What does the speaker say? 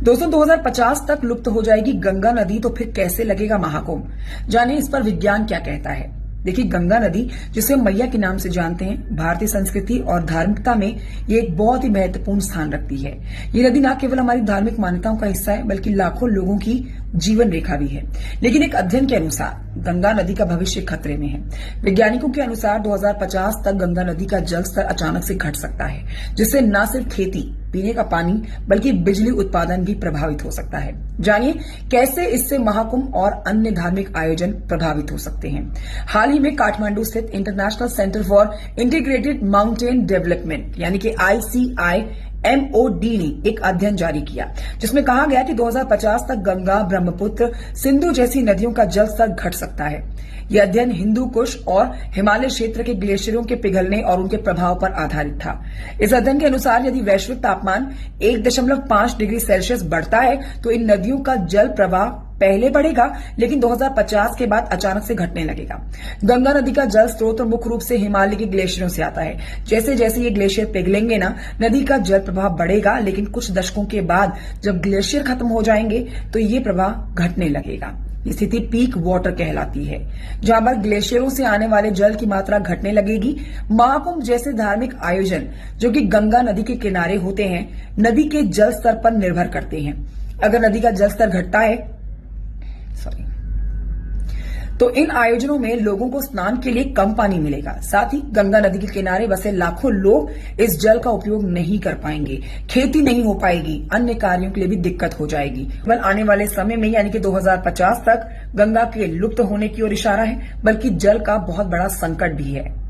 दोस्तों 2050 तक लुप्त हो जाएगी गंगा नदी, तो फिर कैसे लगेगा महाकुंभ? जानिए इस पर विज्ञान क्या कहता है। देखिए, गंगा नदी, जिसे मैया के नाम से जानते हैं, भारतीय संस्कृति और धार्मिकता में ये एक बहुत ही महत्वपूर्ण स्थान रखती है। ये नदी न केवल हमारी धार्मिक मान्यताओं का हिस्सा है, बल्कि लाखों लोगों की जीवन रेखा भी है। लेकिन एक अध्ययन के अनुसार गंगा नदी का भविष्य खतरे में है। वैज्ञानिकों के अनुसार 2050 तक गंगा नदी का जल स्तर अचानक से घट सकता है, जिससे न सिर्फ खेती, पीने का पानी, बल्कि बिजली उत्पादन भी प्रभावित हो सकता है। जानिए कैसे इससे महाकुंभ और अन्य धार्मिक आयोजन प्रभावित हो सकते हैं। हाल ही में काठमांडू स्थित international centre for integrated mountain development यानी कि ICIMOD ने एक अध्ययन जारी किया, जिसमें कहा गया कि 2050 तक गंगा, ब्रह्मपुत्र, सिंधु जैसी नदियों का जल स्तर घट सकता है। यह अध्ययन हिंदू कुश और हिमालय क्षेत्र के ग्लेशियरों के पिघलने और उनके प्रभाव पर आधारित था। इस अध्ययन के अनुसार यदि वैश्विक तापमान 1.5 डिग्री सेल्सियस बढ़ता है तो इन नदियों का जल प्रवाह पहले बढ़ेगा, लेकिन 2050 के बाद अचानक से घटने लगेगा। गंगा नदी का जल स्रोत मुख्य रूप से हिमालय के ग्लेशियरों से आता है। जैसे जैसे ये ग्लेशियर पिघलेंगे ना, नदी का जल प्रवाह बढ़ेगा, लेकिन कुछ दशकों के बाद जब ग्लेशियर खत्म हो जाएंगे तो ये प्रवाह घटने लगेगा। ये स्थिति पीक वाटर कहलाती है, जहां पर ग्लेशियरों से आने वाले जल की मात्रा घटने लगेगी। महाकुंभ जैसे धार्मिक आयोजन, जो कि गंगा नदी के किनारे होते हैं, नदी के जल स्तर पर निर्भर करते हैं। अगर नदी का जल स्तर घटता है तो इन आयोजनों में लोगों को स्नान के लिए कम पानी मिलेगा। साथ ही गंगा नदी के किनारे बसे लाखों लोग इस जल का उपयोग नहीं कर पाएंगे, खेती नहीं हो पाएगी, अन्य कार्यों के लिए भी दिक्कत हो जाएगी। केवल आने वाले समय में यानी कि 2050 तक गंगा के लुप्त होने की ओर इशारा है, बल्कि जल का बहुत बड़ा संकट भी है।